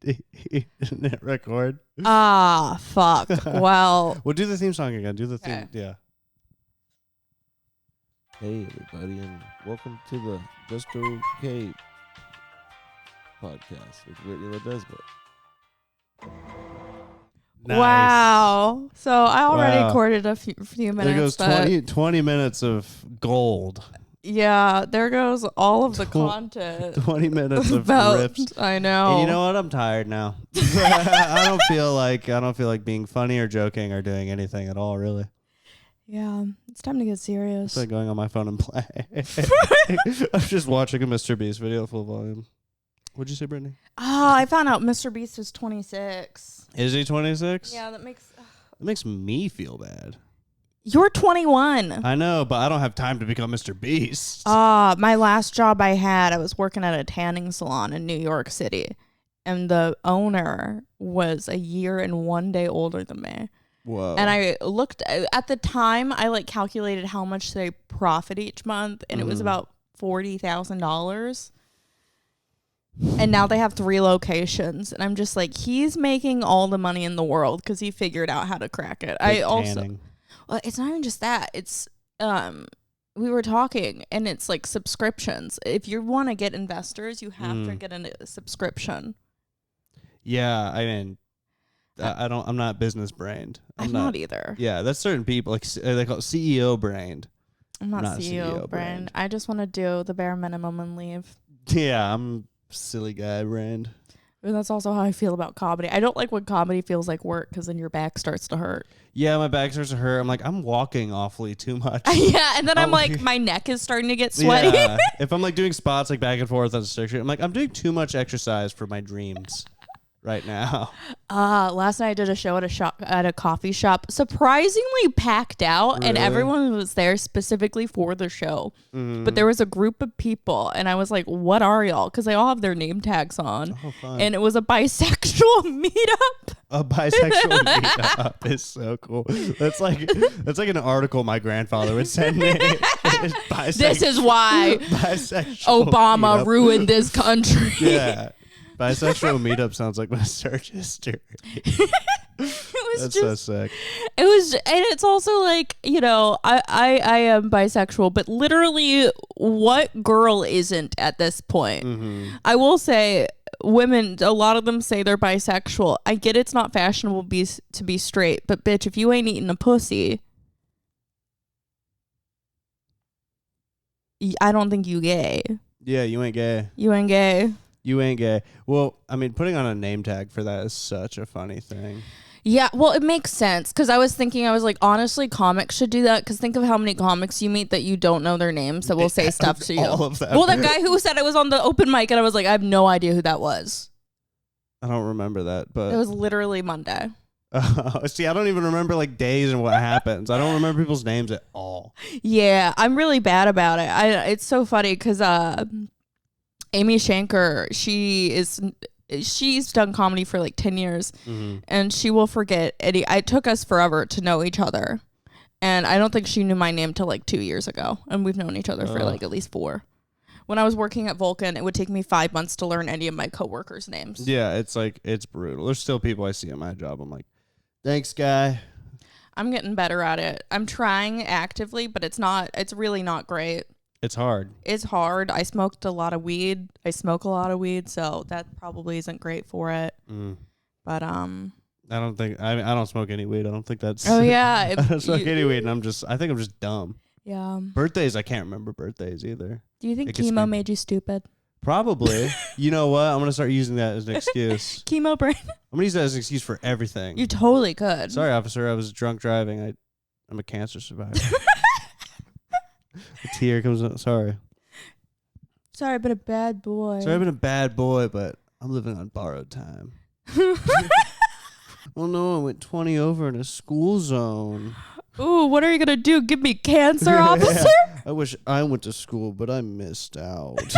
Didn't it record? Ah, fuck. Well. We'll do the theme song again. Do the theme. Okay. Yeah. Hey, everybody, and welcome to the Just Okay podcast with Whitney Ledesma. Nice. Wow. So I already Wow. recorded a few minutes. There goes 20 minutes of gold. Yeah, there goes all of the content. 20 minutes of about, rips. I know. And you know what? I'm tired now. I don't feel like being funny or joking or doing anything at all, really. Yeah, it's time to get serious. It's like going on my phone and play. I'm just watching a Mr. Beast video full volume. What'd you say, Brittany? Oh, I found out Mr. Beast was 26. Is he 26? Yeah, that makes... It makes me feel bad. You're 21. I know, but I don't have time to become Mr. Beast. My last job I was working at a tanning salon in New York City. And the owner was a year and 1 day older than me. Whoa. And I looked at the time, I calculated how much they profit each month, and it was about $40,000. And now they have 3 locations, and I'm just like, he's making all the money in the world because he figured out how to crack it. Well, it's not even just that. It's we were talking, and it's like subscriptions. If you want to get investors, you have to get a subscription. Yeah, I mean, I'm not business brained. I'm not either. Yeah, that's certain people like they call it CEO brained. I'm not CEO brain. I just want to do the bare minimum and leave. Yeah, I'm silly guy brained. And that's also how I feel about comedy. I don't like when comedy feels like work because then your back starts to hurt. Yeah, my back starts to hurt. I'm like, I'm walking awfully too much. Yeah, and then I'm like, my neck is starting to get sweaty. Yeah. If I'm like doing spots like back and forth on the structure, I'm like, I'm doing too much exercise for my dreams right now. Last night I did a show at a coffee shop, surprisingly packed out, and everyone was there specifically for the show. But there was a group of people, and I was like, "What are y'all?" Because they all have their name tags on, and it was a bisexual meetup. A bisexual meetup is so cool. That's like an article my grandfather would send me. This is why Obama ruined this country. Yeah. Bisexual meetup sounds like my search history. That's just so sick. It was, and it's also like, you know, I am bisexual, but literally, what girl isn't at this point? I will say, women, a lot of them say they're bisexual. I get it's not fashionable to be straight, but bitch, if you ain't eating a pussy, I don't think you gay. Yeah, you ain't gay. You ain't gay. You ain't gay. Well, I mean, putting on a name tag for that is such a funny thing. Yeah, well, it makes sense because I was like, honestly, comics should do that because think of how many comics you meet that you don't know their names that will say stuff to you. All of them. Well, that guy who said I was on the open mic and I was like, I have no idea who that was. I don't remember that, but it was literally Monday. See, I don't even remember like days and what happens. I don't remember people's names at all. Yeah, I'm really bad about it. It's so funny because Amy Shanker, she's done comedy for like 10 years and she will forget it took us forever to know each other, and I don't think she knew my name till like 2 years ago, and we've known each other for like at least 4. When I was working at Vulcan, it would take me 5 months to learn any of my coworkers' names. Yeah, it's brutal. There's still people I see at my job, I'm like, thanks, guy. I'm getting better at it. I'm trying actively, but it's really not great. It's hard. It's hard. I smoked a lot of weed. I smoke a lot of weed, so that probably isn't great for it. But I don't smoke any weed. I don't think that's. Oh yeah, I don't smoke any weed, and I think I'm just dumb. Yeah. Birthdays, I can't remember birthdays either. Do you think chemo made you stupid? Probably. You know what? I'm gonna start using that as an excuse. Chemo brain. I'm gonna use that as an excuse for everything. You totally could. Sorry, officer. I was drunk driving. I'm a cancer survivor. A tear comes out. Sorry, I've been a bad boy. Sorry, I've been a bad boy, but I'm living on borrowed time. Oh no, I went 20 over in a school zone. Ooh, what are you gonna do? Give me cancer, officer? I wish I went to school, but I missed out.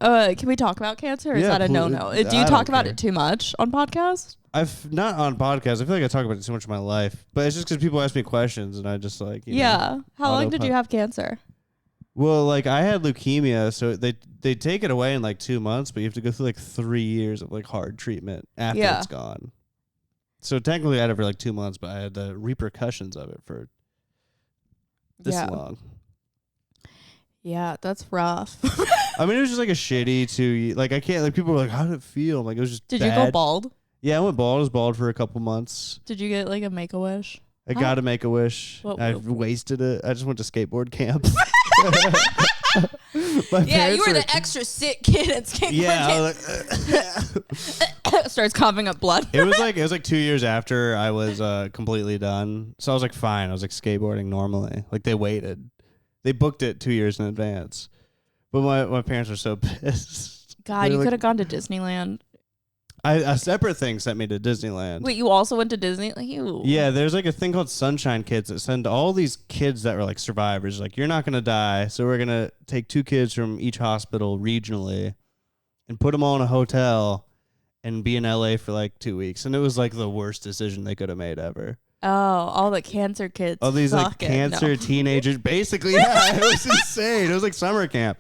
Can we talk about cancer? Or is that a no-no? Do you talk about it too much on podcasts? I've not on podcasts. I feel like I talk about it too much in my life, but it's just because people ask me questions and I just like, How long did you have cancer? Well, like I had leukemia, so they take it away in like 2 months, but you have to go through like 3 years of like hard treatment after it's gone. So technically I had it for like 2 months, but I had the repercussions of it for this long. Yeah, that's rough. I mean, it was just like a shitty 2 years. Like I can't, like people were like, how did it feel? I'm like, it was just Did bad. you go bald? Yeah, I went bald. I was bald for a couple months. Did you get like a Make-A-Wish? I got to Make-A-Wish. I wasted it. I just went to skateboard camp. Yeah, you were the extra sick kid at skateboard camp. Like, starts coughing up blood. It was like 2 years after I was completely done. So I was like, fine. I was like skateboarding normally. Like they waited. They booked it 2 years in advance. But my parents were so pissed. God, you could have gone to Disneyland. A separate thing sent me to Disneyland. Wait, you also went to Disneyland? Ew. Yeah, there's like a thing called Sunshine Kids that send all these kids that were like survivors. Like, you're not going to die, so we're going to take 2 kids from each hospital regionally and put them all in a hotel and be in LA for like 2 weeks. And it was like the worst decision they could have made ever. Oh, all the cancer kids. All these like cancer teenagers. Basically, yeah, it was insane. It was like summer camp.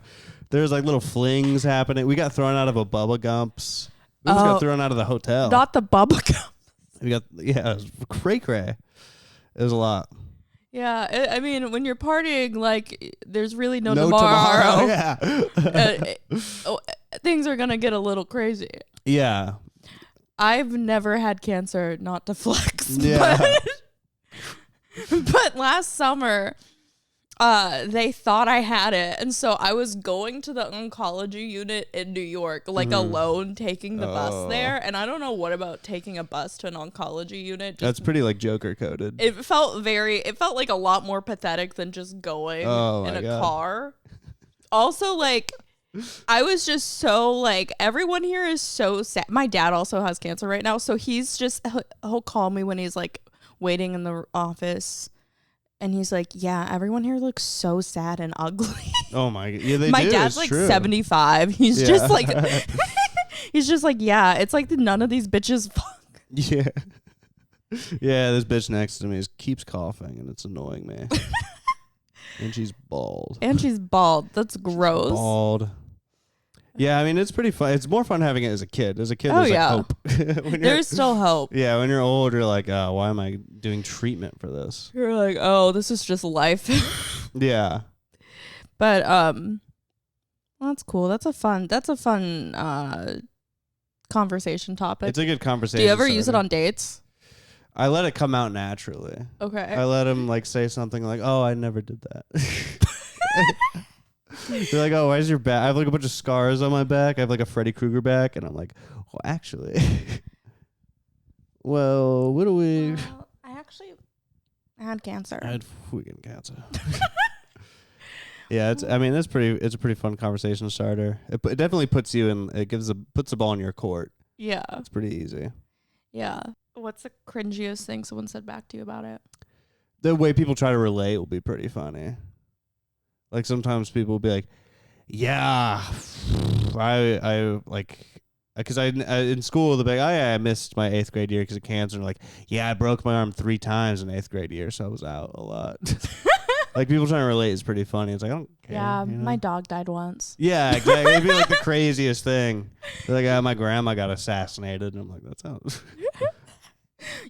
There's like little flings happening. We got thrown out of a Bubba Gump's. We just got thrown out of the hotel. Not the Bubba Gump. It was cray-cray. It was a lot. Yeah, I mean, when you're partying, like, there's really no tomorrow. Yeah. Things are going to get a little crazy. Yeah. I've never had cancer, not to flex. Yeah. But last summer, they thought I had it. And so I was going to the oncology unit in New York, like alone, taking the bus there. And I don't know what about taking a bus to an oncology unit. That's pretty like Joker coded. It felt like a lot more pathetic than just going in a car. Also, like, I was just so like, everyone here is so sad. My dad also has cancer right now. So he'll call me when he's like waiting in the office. And he's like, yeah, everyone here looks so sad and ugly. Oh my God. Yeah, my dad's like true. 75. He's just like, yeah, it's like none of these bitches fuck. Yeah. Yeah, this bitch next to me keeps coughing and it's annoying me. And she's bald. That's gross. Bald. Yeah, I mean, it's pretty fun. It's more fun having it as a kid. As a kid, there's like hope. There's still hope. Yeah, when you're old, you're like, oh, why am I doing treatment for this? You're like, oh, this is just life. Yeah. But well, that's cool. That's a fun conversation topic. It's a good conversation. Do you ever use it on dates? I let it come out naturally. Okay. I let him like say something like, oh, I never did that. They're like, oh, why is your back? I have like a bunch of scars on my back. I have like a Freddy Krueger back. And I'm like, well, actually. Well, what do we... Well, I actually had cancer. I had freaking cancer. Yeah, it's a pretty fun conversation starter. It definitely puts you in, puts the ball in your court. Yeah. It's pretty easy. Yeah. What's the cringiest thing someone said back to you about it? The way people try to relate will be pretty funny. Like sometimes people will be like, yeah, I like, because I in school they'll be like, oh yeah, I missed my 8th grade year because of cancer. And like, yeah, I broke my arm 3 times in 8th grade year, so I was out a lot. Like people trying to relate is pretty funny. It's like, I don't care. Yeah, you know? my dog died once. Yeah, exactly. It'd be like the craziest thing. They're like, my grandma got assassinated. And I'm like, that sounds...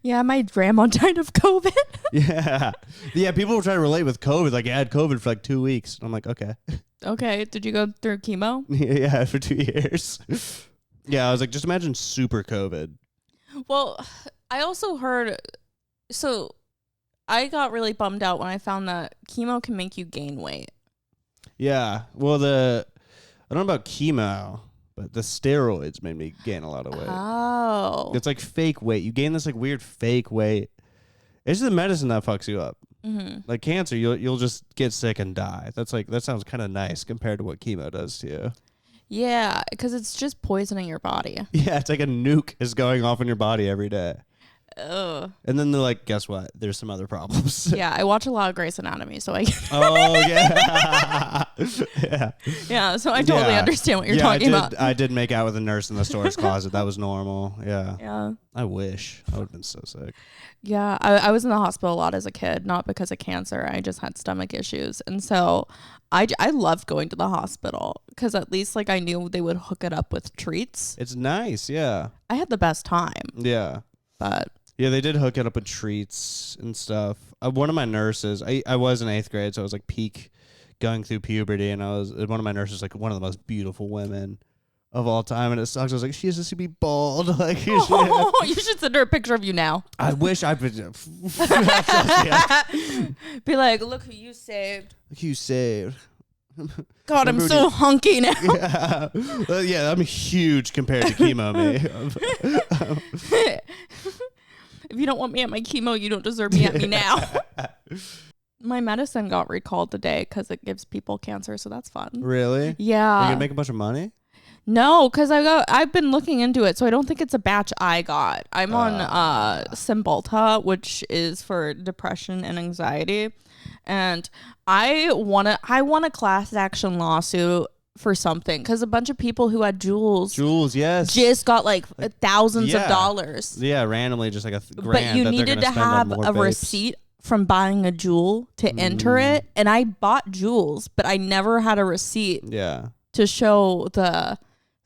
Yeah, my grandma died of COVID. Yeah. Yeah, people will try to relate with COVID. Like, I had COVID for like 2 weeks. And I'm like, okay. Okay. Did you go through chemo? Yeah, for 2 years. Yeah, I was like, just imagine super COVID. Well, I also heard... So, I got really bummed out when I found that chemo can make you gain weight. Yeah. Well, I don't know about chemo, but the steroids made me gain a lot of weight. Oh. It's like fake weight. You gain this like weird fake weight. It's the medicine that fucks you up. Mm-hmm. Like cancer, you'll just get sick and die. That sounds kind of nice compared to what chemo does to you. Yeah, because it's just poisoning your body. Yeah, it's like a nuke is going off in your body every day. Ugh. And then they're like, guess what? There's some other problems. Yeah, I watch a lot of Grey's Anatomy, so I Oh, yeah. Yeah. yeah, so I totally Yeah. understand what you're Yeah, talking about. I did make out with a nurse in the storage closet. That was normal. Yeah. Yeah. I wish. I would have been so sick. Yeah, I was in the hospital a lot as a kid, not because of cancer. I just had stomach issues. And so I loved going to the hospital because at least like I knew they would hook it up with treats. It's nice. Yeah. I had the best time, Yeah. but Yeah, they did hook it up with treats and stuff. One of my nurses, I was in 8th grade, so I was like peak going through puberty, and one of my nurses, like one of the most beautiful women of all time, and it sucks. I was like, she has to be bald. Like, you should send her a picture of you now. I wish I could. Be like, look who you saved. Look who you saved. God, I'm Remember so hunky now. Yeah. Yeah, I'm huge compared to chemo me. If you don't want me at my chemo, you don't deserve me at me now. My medicine got recalled today because it gives people cancer, so that's fun. Really? Yeah. Are you gonna make a bunch of money? No, because I've been looking into it, so I don't think it's a batch I got. I'm on Cymbalta, which is for depression and anxiety, and I want a class action lawsuit for something because a bunch of people who had Jules, yes, just got like thousands of dollars. Yeah, randomly, just like a grand. But you that needed to they're gonna have spend on a more vapes. receipt from buying a Juul to enter it, and I bought Juuls, but I never had a receipt Yeah. to show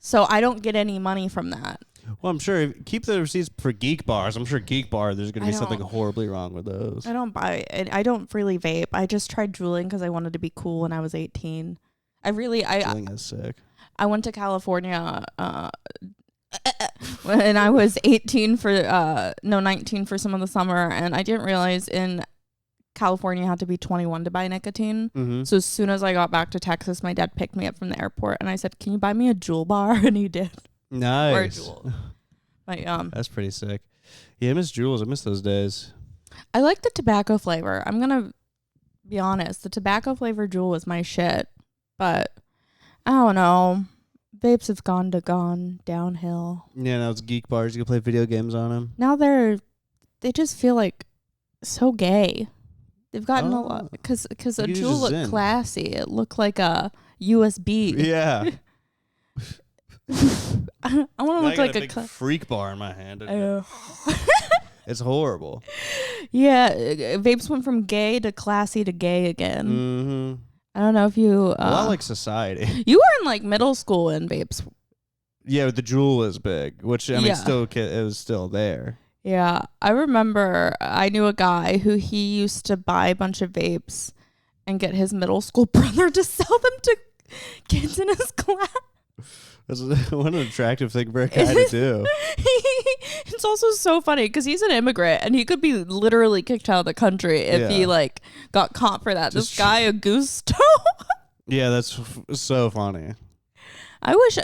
so I don't get any money from that. Well, I'm sure keep the receipts for Geek Bars. I'm sure Geek Bar, there's going to be something horribly wrong with those. I don't buy it. I don't really vape. I just tried juuling because I wanted to be cool when I was 18. Juuling is sick. I went to California when I was 19 for some of the summer, and I didn't realize in California you had to be 21 to buy nicotine. Mm-hmm. So as soon as I got back to Texas, my dad picked me up from the airport, and I said, "Can you buy me a Juul bar?" And he did. Nice. Or a Juul. But, that's pretty sick. Yeah, I miss Juuls. I miss those days. I like the tobacco flavor. I'm gonna be honest. The tobacco flavor Juul was my shit, but I don't know. Vapes have gone downhill. Yeah, now it's Geek Bars. You can play video games on them. Now they just feel like so gay. They've gotten a lot because a Juul looked classy. It looked like a USB. Yeah. I want to look like a big freak bar in my hand. know. It's horrible. Yeah, vapes went from gay to classy to gay again. Mm-hmm. I don't know if you. A lot like society. You were in like middle school when vapes. Yeah, the Juul was big, which I mean, it was still there. Yeah, I remember I knew a guy who he used to buy a bunch of vapes and get his middle school brother to sell them to kids in his class. That's what an attractive thing for a guy to do. It's also so funny because he's an immigrant and he could be literally kicked out of the country if he like got caught for that. This guy Augusto. Yeah, that's so funny. I wish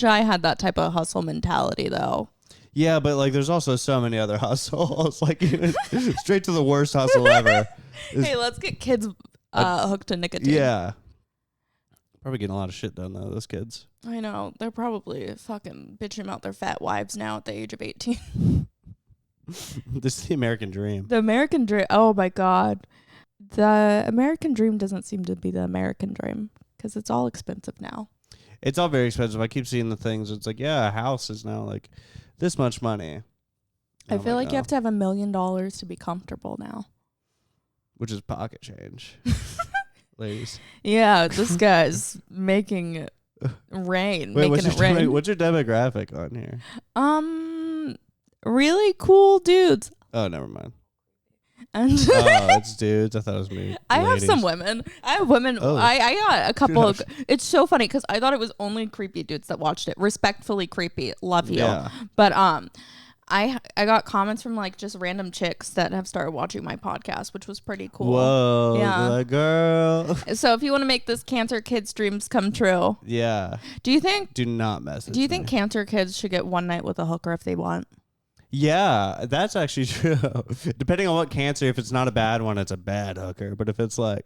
I had that type of hustle mentality though. Yeah, but like there's also so many other hustles. Like straight to the worst hustle ever. Hey, let's get kids hooked to nicotine. Yeah. Probably getting a lot of shit done though, those kids. I know. They're probably fucking bitching about their fat wives now at the age of 18. This is the American dream. The American dream. Oh my God. The American dream doesn't seem to be the American dream because it's all expensive now. It's all very expensive. I keep seeing the things. It's like, yeah, a house is now like this much money. I feel like you have to have $1 million to be comfortable now. Which is pocket change. Ladies. Yeah, this guy's making rain. Wait, making it rain. What's your demographic on here? Really cool dudes. Oh, never mind. And it's dudes. I thought it was me. I have some women. I have women. Oh. I got a couple of. It's so funny because I thought it was only creepy dudes that watched it. Respectfully creepy. Love you. Yeah. But I got comments from like just random chicks that have started watching my podcast, which was pretty cool. Whoa, yeah, girl. So if you want to make this cancer kids' dreams come true, yeah. Do not message Do you think cancer kids should get one night with a hooker if they want? Yeah, that's actually true. Depending on what cancer, if it's not a bad one, it's a bad hooker. But if it's like,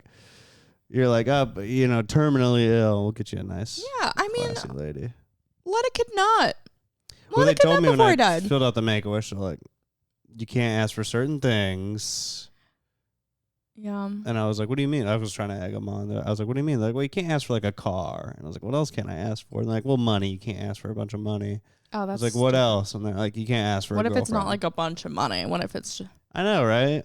you're like, terminally ill, we'll get you a nice, I mean, classy lady. Let a kid nut. Well, they told me when before I he died. filled out the Make-A-Wish, they're like, you can't ask for certain things. Yeah. And I was like, what do you mean? I was trying to egg them on. I was like, what do you mean? They're like, well, you can't ask for like a car. And I was like, what else can I ask for? And they're like, well, money. You can't ask for a bunch of money. Oh, I that's was like, what else? And they're like, you can't ask for what a if it's not girlfriend. like a bunch of money? What if it's I know, right?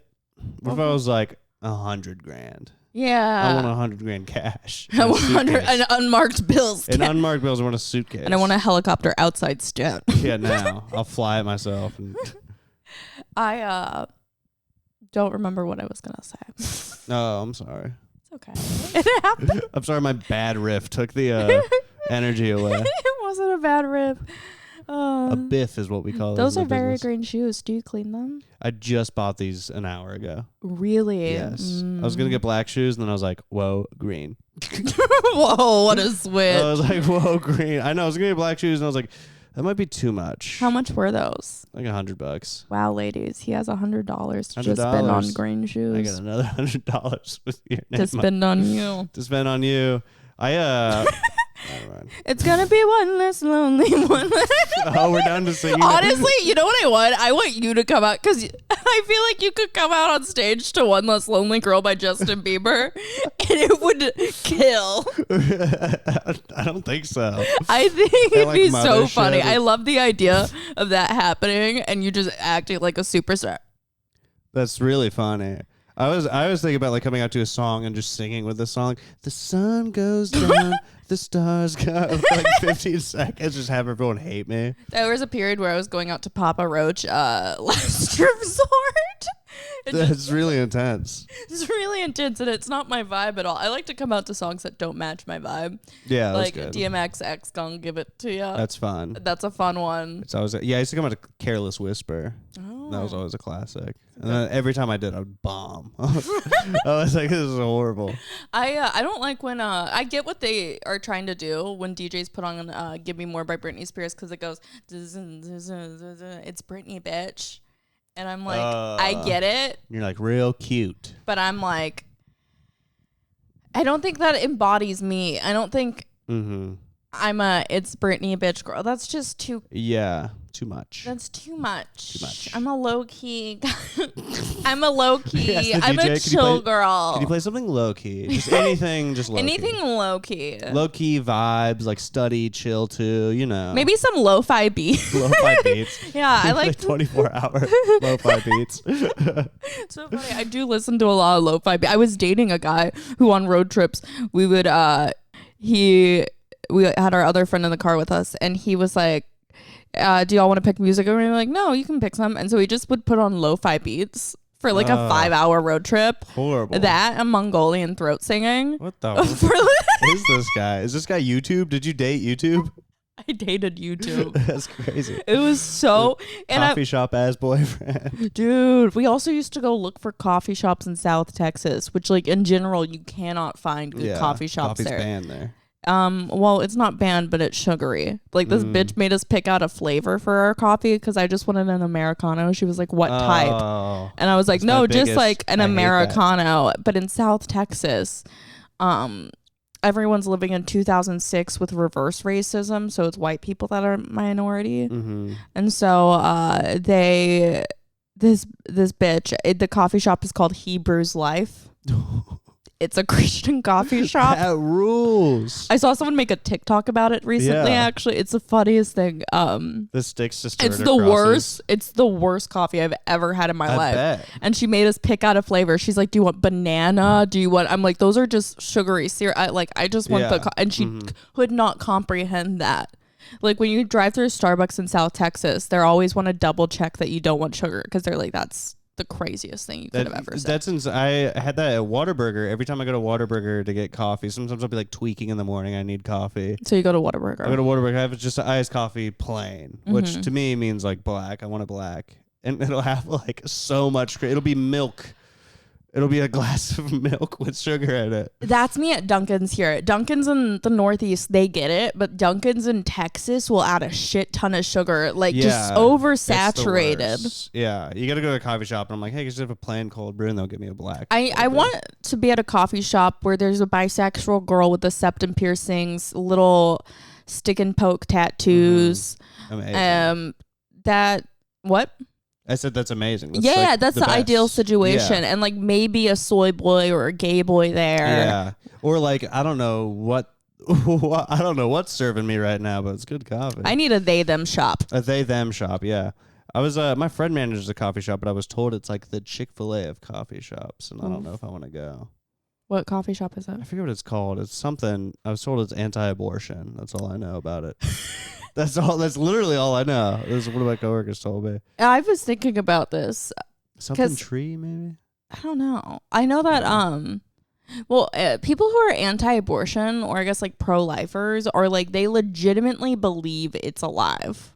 What if I Okay. was like $100,000? yeah. I want $100,000 cash. I want 100 and unmarked bills. In unmarked bills, I want a suitcase. And I want a helicopter outside stat. Yeah, now. I'll fly it myself. And I don't remember what I was gonna say. oh, I'm sorry. It's okay. It happened. I'm sorry my bad riff took the energy away. It wasn't a bad rip. A biff is what we call it. Those in are the very business. green shoes. Do you clean them? I just bought these an hour ago. Really? Yes. I was going to get black shoes, and then I was like, whoa, green. Whoa, what a switch. I was like, whoa, green. I know. I was going to get black shoes, and I was like, that might be too much. How much were those? Like $100. Wow, ladies. He has $100 to just spend on $100. green I shoes. got another $100 with your name To spend on you. to spend on you. Never mind. It's gonna be one less lonely one. Oh, we're down to singing. Honestly, you know what I want? I want you to come out because I feel like you could come out on stage to One Less Lonely Girl by Justin Bieber and it would kill. I don't think so. I think it'd like be mother so shit. funny. I love the idea of that happening and you just acting like a superstar. That's really funny. I was thinking about like coming out to a song and just singing with the song. The sun goes down, the stars go. For like 15 seconds, just have everyone hate me. There was a period where I was going out to Papa Roach last resort. That's really intense. It's really intense and it's not my vibe at all. I like to come out to songs that don't match my vibe. Yeah, Like that's good. DMX X Gon Give It To Ya. That's fun. That's a fun one. It's always I used to come out to Careless Whisper. Oh. That was always a classic. And then every time I did, I would bomb. I was like, this is horrible. I don't like when I get what they are trying to do when DJs put on "Give Me More" by Britney Spears because it goes it's Britney, bitch, and I'm like I get it, You're like real cute. but I'm like I don't think that embodies me. I don't think Mm-hmm. I'm a it's Britney bitch girl. That's just too. Yeah, too much. That's too much. Too much. I'm a low key. I'm a low key. Yes, the I'm DJ. a Can you chill play- girl. Can you play something low key? Just anything, just low Anything key. low key. Low key vibes, like study, chill too, you know. Maybe some lo-fi beats. Lo-fi beats. Yeah, I like 24-hour lo-fi beats. It's so funny. I do listen to a lot of lo-fi. I was dating a guy who on road trips we would we had our other friend in the car with us and he was like, do y'all want to pick music? And we were like, no, you can pick some. And so we just would put on lo-fi beats for like a 5-hour road trip. Horrible. That and Mongolian throat singing. What the For is this guy? Is this guy YouTube? Did you date YouTube? I dated YouTube. That's crazy. It was so and Coffee shop ass boyfriend. dude, we also used to go look for coffee shops in South Texas, which like in general you cannot find good coffee shops Coffee's there. banned there. Well, it's not banned, but it's sugary. Like this bitch made us pick out a flavor for our coffee because I just wanted an Americano. She was like, "What type?" Oh. And I was like, That's "No, my just biggest- like an I hate that. Americano." But in South Texas, everyone's living in 2006 with reverse racism, so it's white people that are minority, Mm-hmm. and so this bitch, the coffee shop is called Hebrew's Life. It's a Christian coffee shop. That rules. I saw someone make a TikTok about it recently. Yeah. Actually, it's the funniest thing. The sticks just It's the worst. It's the worst coffee I've ever had in my I life. bet. And she made us pick out a flavor. She's like, "Do you want banana? Do you want?" I'm like, "Those are just sugary syrup." I just want the. Yeah. And she could not comprehend that. Like when you drive through Starbucks in South Texas, they always want to double check that you don't want sugar because they're like, "That's the craziest thing you could have ever said." That's since I had that at Whataburger. Every time I go to Whataburger to get coffee, sometimes I'll be like tweaking in the morning. I need coffee. So you go to Whataburger. I go to Whataburger. I have just an iced coffee plain, which Mm-hmm. to me means like black. I want a black, and it'll have like so much. It'll be milk. It'll be a glass of milk with sugar in it. That's me at Dunkin's here. Dunkin's in the Northeast, they get it, but Dunkin's in Texas will add a shit ton of sugar, like just It's the oversaturated. worst. Yeah, you got to go to a coffee shop, and I'm like, hey, just have a plain cold brew, and they'll give me a black. I want to be at a coffee shop where there's a bisexual girl with the septum piercings, little stick and poke tattoos. Amazing. That what? I said that's amazing. That's yeah, like that's the ideal best. situation. Yeah. And like maybe a soy boy or a gay boy there. Yeah. Or like, I don't know what's serving me right now, but it's good coffee. I need a they them shop. A they them shop, yeah. I was my friend manages a coffee shop, but I was told it's like the Chick-fil-A of coffee shops, and I don't know if I want to go. What coffee shop is I that? forget what it's called. It's something. I was told it's anti-abortion. That's all I know about it. That's literally all I know. This is what my coworkers told me. I was thinking about this. Something tree, maybe? I don't know. I know that people who are anti-abortion, or I guess like pro-lifers, are like they legitimately believe it's alive.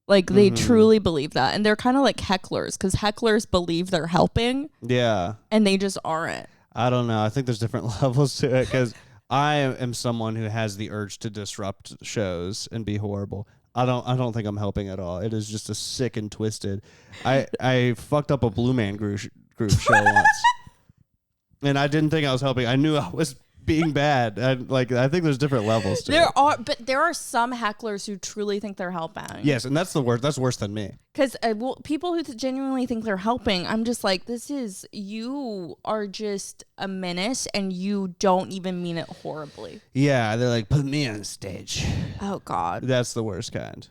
Like they truly believe that, and they're kind of like hecklers, because hecklers believe they're helping. Yeah. And they just aren't. I don't know. I think there's different levels to it, because I am someone who has the urge to disrupt shows and be horrible. I don't think I'm helping at all. It is just a sick and twisted. I fucked up a Blue Man group show once, and I didn't think I was helping. I knew I was being bad. I think there's different levels to it. There are some hecklers who truly think they're helping. Yes, and that's the worst. That's worse than me. Because people who genuinely think they're helping, I'm just like, you are just a menace, and you don't even mean it horribly. Yeah, they're like, put me on stage. Oh God. That's the worst kind.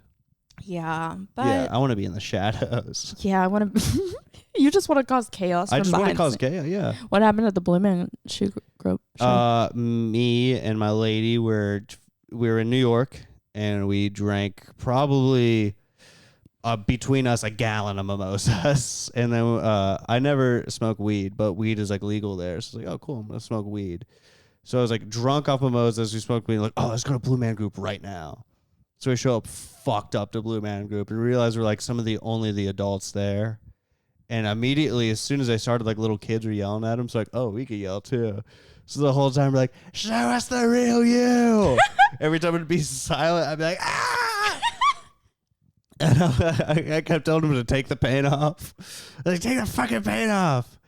Yeah, but Yeah, I want to be in the shadows. yeah, I want to. You just want to cause chaos. I just want to behind cause the- chaos. Yeah. What happened at the Blue Man shoe group? Show? Me and my lady we were in New York, and we drank probably between us a gallon of mimosas, and then I never smoke weed, but weed is like legal there, so it's like, oh cool, I'm gonna smoke weed. So I was like drunk off mimosas. We smoked weed, like, oh, let's go to Blue Man Group right now. So we show up fucked up to Blue Man Group and realize we're like only the adults there. And immediately, as soon as I started, like little kids were yelling at him. So like, oh, we could yell too. So the whole time we're like, show us the real you. Every time it'd be silent, I'd be like, ah. And I kept telling him to take the paint off. Like, take the fucking paint off.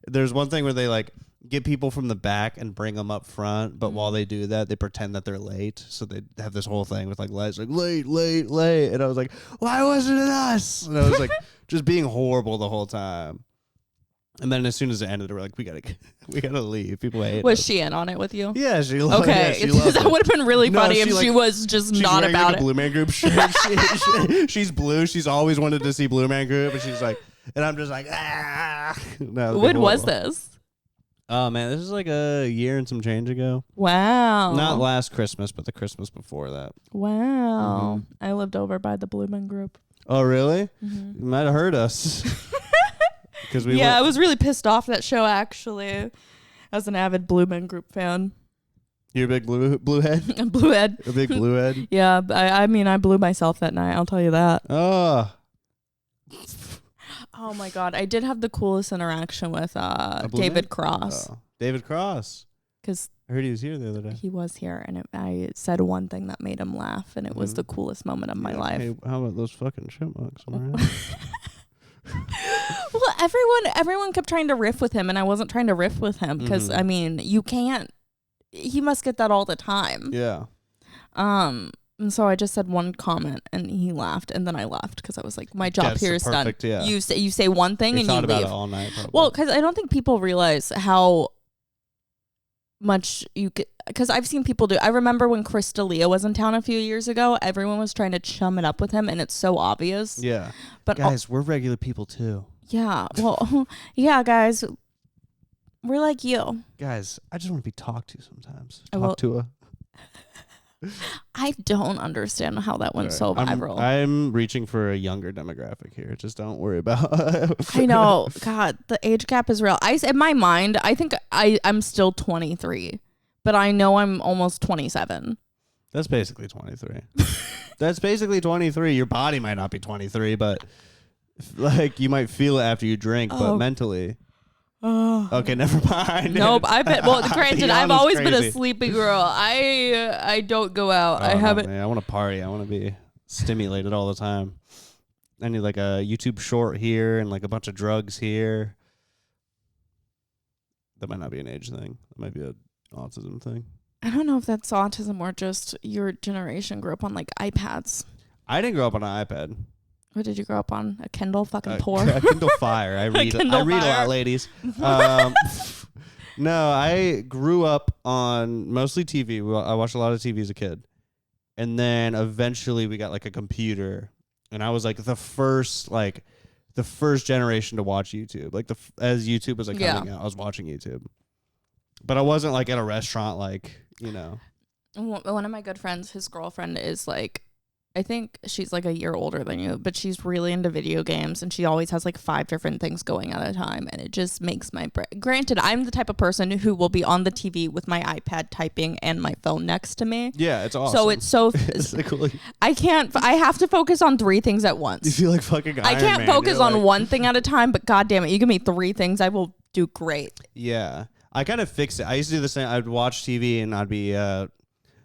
There's one thing where they like get people from the back and bring them up front, but while they do that, they pretend that they're late. So they have this whole thing with like lights, like late, late, late. And I was like, why wasn't it us? And I was like, just being horrible the whole time. And then as soon as it ended, we were like, we gotta leave. People hate Was us. she in on it with you? Yeah, she loved it. Okay, Yeah, she loved that it. would have been really No, funny if she, she like, was just She's not wearing, about like, a it. Blue Man Group shirt. She's blue. She's always wanted to see Blue Man Group, and she's like, and I'm just like, ah. No, When was this? Oh man, this is like a year and some change ago. Wow. Not last Christmas, but the Christmas before that. Wow. Mhm. I lived over by the Blue Man Group. Oh really? Mhm. You might have heard us. Because we I went, was really pissed off that show, actually. As an avid Blue Man Group fan. you're a big blue head? Bluehead. A big blue head? Yeah, I mean, I blew myself that night. I'll tell you that. Oh. Oh my God. I did have the coolest interaction with Blue David Man? Cross. Oh. David Cross. Because I heard he was here the other day. he was here, and I said one thing that made him laugh, and it was the coolest moment of my Yeah, life. Hey, how about those fucking chipmunks? Am I right? Well, everyone kept trying to riff with him, and I wasn't trying to riff with him because I mean, you can't. He must get that all the time. Yeah. And so I just said one comment, and he laughed, and then I left because I was like, my job That's here is perfect, done. yeah. You say one thing They and you thought about leave. it all night. Probably. Well, because I don't think people realize how much you could. Because I've seen people do. I remember when Chris D'Elia was in town a few years ago. Everyone was trying to chum it up with him, and it's so obvious. yeah. But Guys, we're regular people too. yeah, well, yeah, guys, we're like you. Guys, I just want to be talked to sometimes. Well, Talk to a. I don't understand how that went so viral. I'm reaching for a younger demographic here. Just don't worry about. I know. God, the age gap is real. In my mind, I think I'm still 23, but I know I'm almost 27. That's basically 23. That's basically 23. Your body might not be 23, but like you might feel it after you drink, but mentally. Oh. Okay, never mind. Nope. I've been granted. I've Beyond always is been a crazy. sleepy girl. I don't go out. Oh, I no, haven't. man, I want to party. I want to be stimulated all the time. I need like a YouTube short here and like a bunch of drugs here. That might not be an age thing. That might be an autism thing. I don't know if that's autism or just your generation grew up on like iPads. I didn't grow up on an iPad. What did you grow up on? A Kindle fucking poor? A Kindle Fire. I read a lot, ladies. No, I grew up on mostly TV. I watched a lot of TV as a kid. And then eventually we got like a computer. And I was like the first generation to watch YouTube. Like as YouTube was like coming out, I was watching YouTube. But I wasn't like at a restaurant like, you know. One of my good friends, his girlfriend is like, I think she's like a year older than you, but she's really into video games and she always has like 5 different things going at a time. And it just makes my brain. Granted, I'm the type of person who will be on the TV with my iPad typing and my phone next to me. Yeah, it's awesome. So it's so. I have to focus on 3 things at once. You feel like fucking Iron I can't Man. focus on one thing at a time, but God damn it, you give me 3 things, I will do great. Yeah. I kind of fixed it. I used to do the same. I'd watch TV and I'd be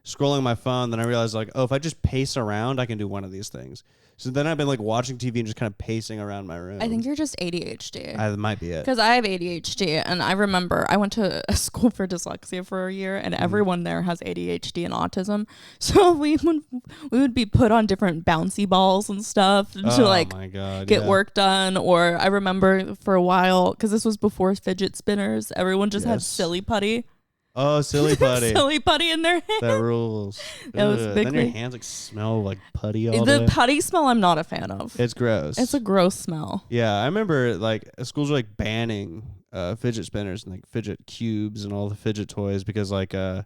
scrolling my phone, then I realized like, oh, if I just pace around, I can do one of these things. So then I've been like watching TV and just kind of pacing around my room. I think you're just ADHD. That might be it. Because I have ADHD, and I remember I went to a school for dyslexia for a year, and everyone there has ADHD and autism. So we would be put on different bouncy balls and stuff to like get work done. Or I remember for a while, because this was before fidget spinners, everyone just had silly putty. Oh, silly putty. Silly putty in their hands. That rules. That was big. Then your hands like smell like putty all day. The putty smell I'm not a fan of. It's gross. It's a gross smell. Yeah, I remember like schools were like banning fidget spinners and like fidget cubes and all the fidget toys because like for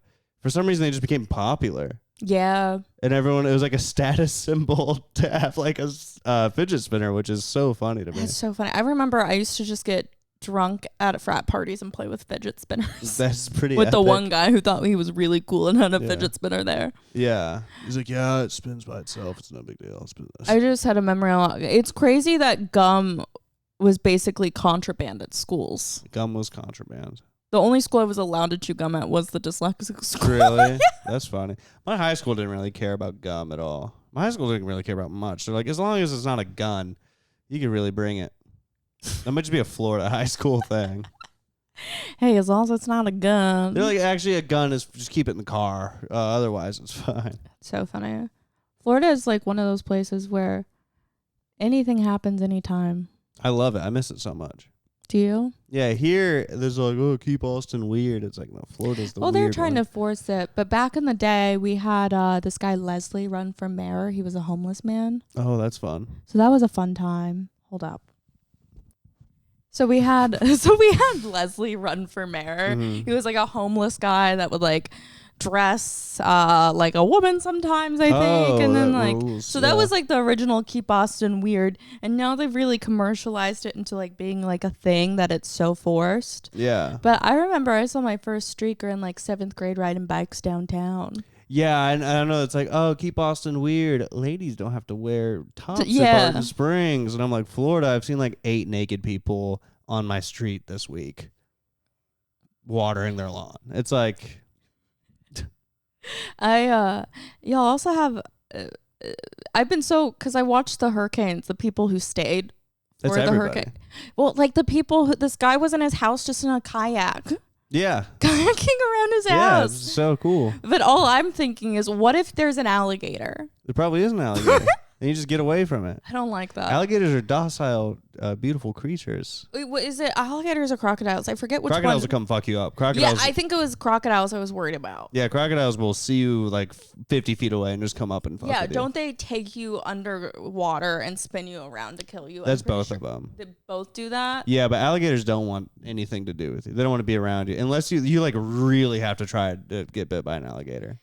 some reason they just became popular. Yeah. And it was like a status symbol to have like a fidget spinner, which is so funny to me. It's so funny. I remember I used to just get drunk at frat parties and play with fidget spinners. That's pretty with epic. the one guy who thought he was really cool and had a fidget spinner there. Yeah. He's like, yeah, it spins by itself. It's no big deal. I'll spin this. I just had a memory. It's crazy that gum was basically contraband at schools. Gum was contraband. The only school I was allowed to chew gum at was the dyslexic school. Really? Yeah. That's funny. My high school didn't really care about gum at all. My high school didn't really care about much. They're like, as long as it's not a gun, you can really bring it. That might just be a Florida high school thing. Hey, as long as it's not a gun. They're like, actually, a gun is just keep it in the car. Otherwise, it's fine. It's so funny. Florida is like one of those places where anything happens anytime. I love it. I miss it so much. Do you? Yeah, here, there's like, oh, keep Austin weird. It's like, no, Florida's the weird they're trying one. to force it. But back in the day, we had this guy, Leslie, run for mayor. He was a homeless man. Oh, that's fun. So that was a fun time. Hold up. So we had Leslie run for mayor. Mm-hmm. He was like a homeless guy that would like dress like a woman sometimes, I think. And then like rules. so that was like the original Keep Austin Weird. And now they've really commercialized it into like being like a thing that it's so forced. Yeah. But I remember I saw my first streaker in like 7th grade riding bikes downtown. Yeah, and I don't know. It's like, oh, keep Austin weird. Ladies don't have to wear tops at Yeah. Barton Springs. And I'm like, Florida, I've seen like 8 naked people on my street this week watering their lawn. It's like... y'all also have... I've been so... Because I watched the hurricanes, the people who stayed for the hurricane. Well, like the people... This guy was in his house just in a kayak. Yeah. Kayaking around his Yeah, house. it's so cool. But all I'm thinking is, what if there's an alligator? There probably is an alligator. And you just get away from it. I don't like that. Alligators are docile, beautiful creatures. Wait, what is it? Alligators or crocodiles? I forget which Crocodiles one. will come fuck you up. Crocodiles. Yeah, I think it was crocodiles I was worried about. Yeah, crocodiles will see you like 50 feet away and just come up and fuck Yeah, with you. don't they take you underwater and spin you around to kill you? That's both of them. They both do that? Yeah, but alligators don't want anything to do with you. They don't want to be around you unless you like really have to try to get bit by an alligator.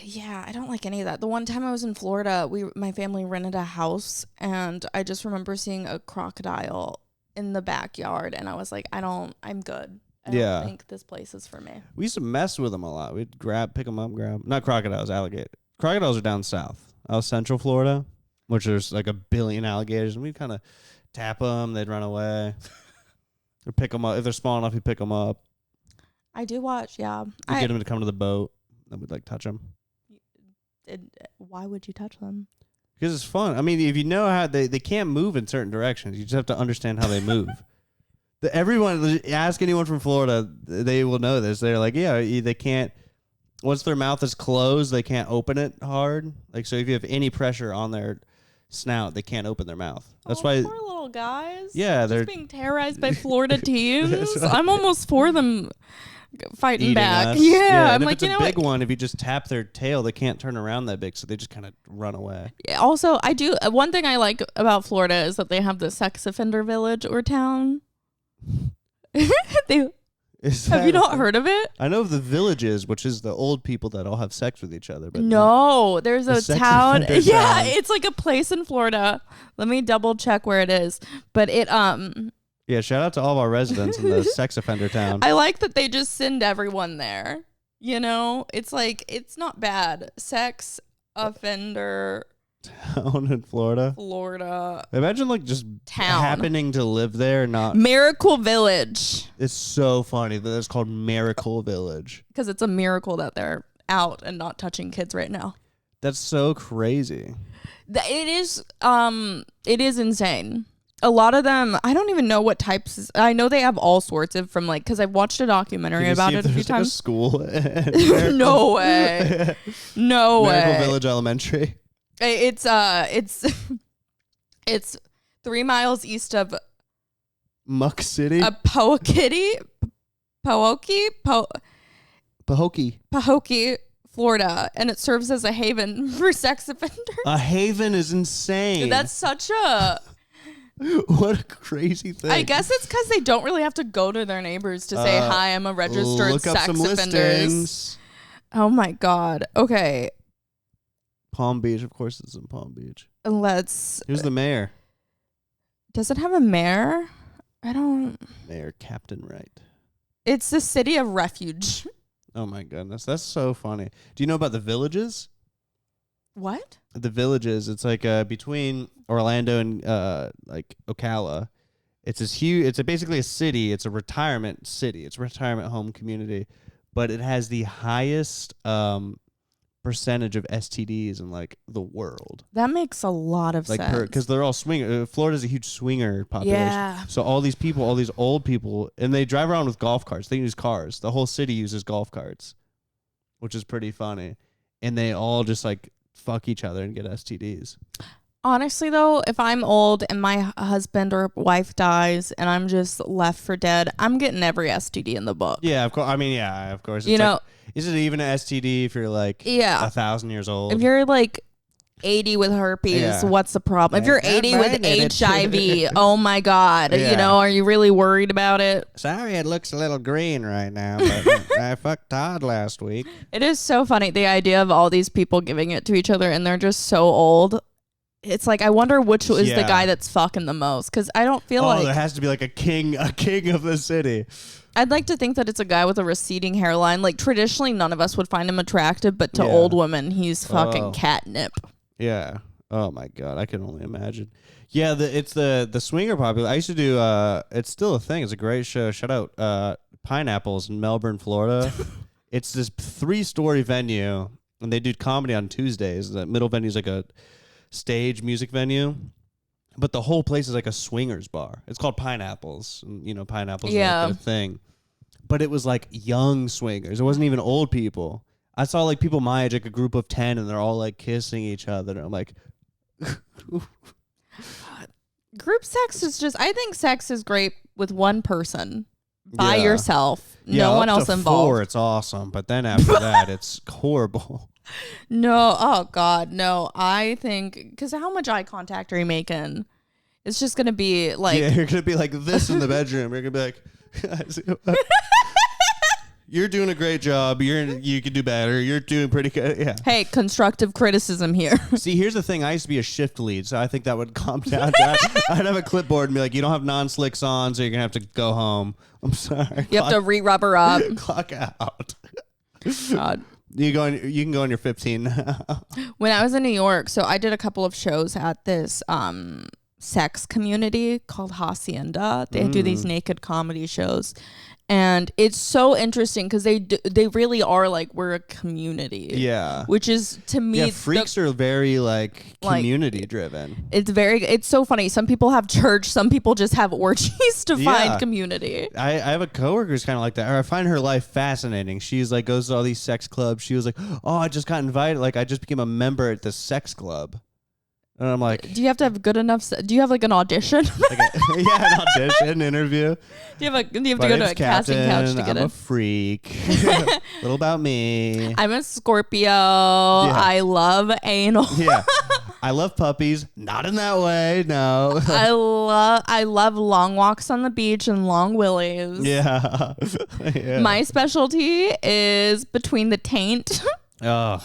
Yeah, I don't like any of that. The one time I was in Florida, my family rented a house, and I just remember seeing a crocodile in the backyard, and I was like, I'm good. I don't think this place is for me. We used to mess with them a lot. We'd pick them up, not crocodiles, alligator. Crocodiles are down south. I was Central Florida, which there's like a billion alligators, and we'd kind of tap them. They'd run away. Or pick them up. If they're small enough, you pick them up. I do watch, yeah. You get them to come to the boat. Then we'd like touch them. Why would you touch them? Because it's fun. I mean, if you know how they can't move in certain directions, you just have to understand how they move. Ask anyone from Florida, they will know this. They're like, yeah, they can't. Once their mouth is closed, they can't open it hard. Like, so if you have any pressure on their snout. They can't open their mouth. That's Oh, why. poor little guys. Yeah, they're just being terrorized by Florida teens. I'm almost for them fighting eating back. us. Yeah, I'm and if like, it's you a know big what? one, if you just tap their tail, they can't turn around that big, so they just kind of run away. Also, I do one thing I like about Florida is that they have the sex offender village or town. Have you not heard of it? I know of the villages, which is the old people that all have sex with each other. But No, there's The a sex town. offender Yeah, town. it's like a place in Florida. Let me double check where it is. But yeah, shout out to all of our residents in the sex offender town. I like that they just send everyone there. You know, it's like it's not bad. Sex offender Town in Florida. Florida Imagine like just town. happening to live there. Not. Miracle Village, It's so funny that it's called Miracle Village. because it's a miracle that they're out and not touching kids right now. That's so crazy. It is insane. A lot of them, I don't even know what types. I know they have all sorts of from like, because I've watched a documentary Can you about see it if a few there's, like, times. school. No way. No Miracle way. Village Elementary. It's 3 miles east of Muck City. Pahokee, Florida, and it serves as a haven for sex offenders. A haven is insane. That's such a. What a crazy thing. I guess it's because they don't really have to go to their neighbors to say, "Hi, I'm a registered Look up sex some offender." listings. Oh my god. Okay, Palm Beach, of course, it's in Palm Beach. let's. Who's the mayor? Does it have a mayor? I don't. Mayor Captain Wright. It's the city of refuge. Oh my goodness, that's so funny. Do you know about the villages? What? The villages, it's like between Orlando and like Ocala. It's this huge. It's basically a city. It's a retirement city. It's a retirement home community, but it has the highest percentage of STDs in like the world. That makes a lot of Like sense. because they're all swinger. Florida's a huge swinger population. Yeah. So all these people, all these old people, and they drive around with golf carts. They use cars. The whole city uses golf carts, which is pretty funny. And they all just like fuck each other and get STDs. Honestly, though, if I'm old and my husband or wife dies and I'm just left for dead, I'm getting every STD in the book. Yeah, of course. I mean, yeah, of course. You It's know, like, is it even an STD if you're like yeah. 1,000 years old? If you're like 80 with herpes, Yeah. what's the problem? If you're 80 with HIV, oh my God. Yeah. You know, are you really worried about it? Sorry, it looks a little green right now, but I fucked Todd last week. It is so funny, the idea of all these people giving it to each other and they're just so old. It's like, I wonder which is the Yeah. guy that's fucking the most, because I don't feel There like... has to be like a king of the city. I'd like to think that it's a guy with a receding hairline. Like, traditionally, none of us would find him attractive, but to Yeah. old women, he's fucking Oh. catnip. Yeah. Oh my God, I can only imagine. Yeah, it's the swinger popular. I used to do. It's still a thing. It's a great show. Shout out Pineapples in Melbourne, Florida. It's this 3-story venue, and they do comedy on Tuesdays. The middle venue is like a stage music venue, but the whole place is like a swingers bar. It's called Pineapples, and you know pineapples Yeah. are like their thing. But it was like young swingers. It wasn't even old people. I saw like people my age, like a group of 10, and they're all like kissing each other. And I'm like, Group sex is just... I think sex is great with one person, by Yeah. yourself. yeah, no up one else to involved. 4, it's awesome. But then after that, it's horrible. No, oh God, no. I think... Because how much eye contact are you making? It's just going to be like... Yeah, you're gonna be like this in the bedroom. You're gonna be like, you're doing a great job. You could do better. You're doing pretty good. Yeah. Hey, constructive criticism here. See, here's the thing. I used to be a shift lead, so I think that would calm down. I'd have a clipboard and be like, you don't have non-slicks on, so you're gonna have to go home. I'm sorry. You have to re-rubber up. clock out. God. You can go on your 15 now. When I was in New York, so I did a couple of shows at this sex community called Hacienda. They do these naked comedy shows. And it's so interesting because they really are like, we're a community. Yeah. Which is, to me, Yeah, freaks are very like Like, community driven. it's so funny. Some people have church. Some people just have orgies to Yeah. find community. I have a coworker who's kind of like that. Or I find her life fascinating. She's like goes to all these sex clubs. She was like, oh, I just got invited. Like I just became a member at this sex club. And I'm like, Do you have to have good enough? Do you have like an audition? an audition interview. Do you have to My go to name's a casting couch to get I'm in? a freak. Little about me. I'm a Scorpio. I love anal. Yeah. I love puppies. Not in that way. No. I love long walks on the beach and long willies. Yeah. Yeah. My specialty is between the taint. Oh.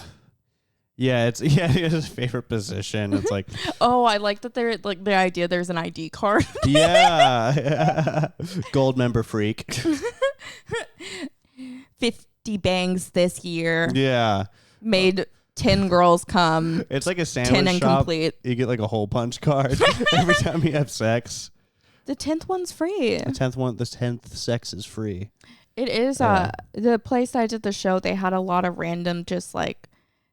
Yeah, it's his favorite position. It's like, Oh, I like that they're like the idea there's an ID card. yeah. Gold member freak. 50 bangs this year. Yeah. Made 10 girls come. It's like a 10 sandwich and shop. complete. You get like a hole punch card every time you have sex. The 10th one's free. The 10th sex is free. It is the place I did the show, they had a lot of random just like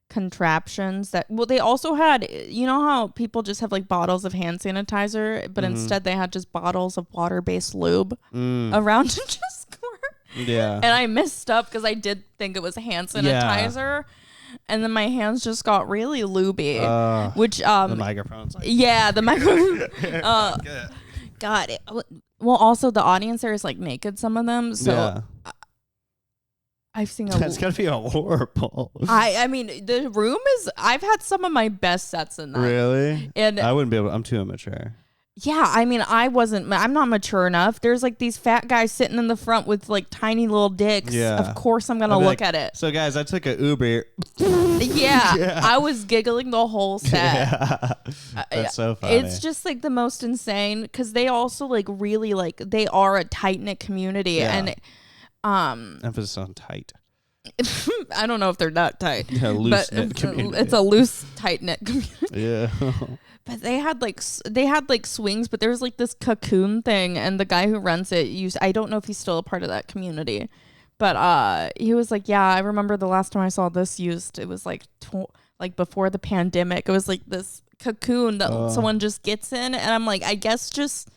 contraptions that they also had, you know how people just have like bottles of hand sanitizer, but instead they had just bottles of water-based lube around to just squirt. Yeah. And I messed up because I did think it was hand sanitizer. And then my hands just got really lubey, which the microphone's like, yeah, the microphone got it. Well, also the audience there is like naked, some of them, so I've seen that's gotta be horrible. I mean, the room is. I've had some of my best sets in that. Really? And I wouldn't be able. I'm too immature. yeah, I mean, I'm not mature enough. There's like these fat guys sitting in the front with like tiny little dicks. Yeah. Of course, I'm gonna look at it. So guys, I took an Uber. Yeah, I was giggling the whole set. Yeah. That's so funny. It's just like the most insane because they also like really like they are a tight knit community and. Emphasis on tight. I don't know if they're that tight. Yeah, loose knit community. It's a loose, tight knit community. Yeah. But they had like swings, but there was like this cocoon thing, and the guy who runs it I don't know if he's still a part of that community, but he was like, yeah, I remember the last time I saw this used. It was like like before the pandemic. It was like this cocoon that someone just gets in, and I'm like, I guess just.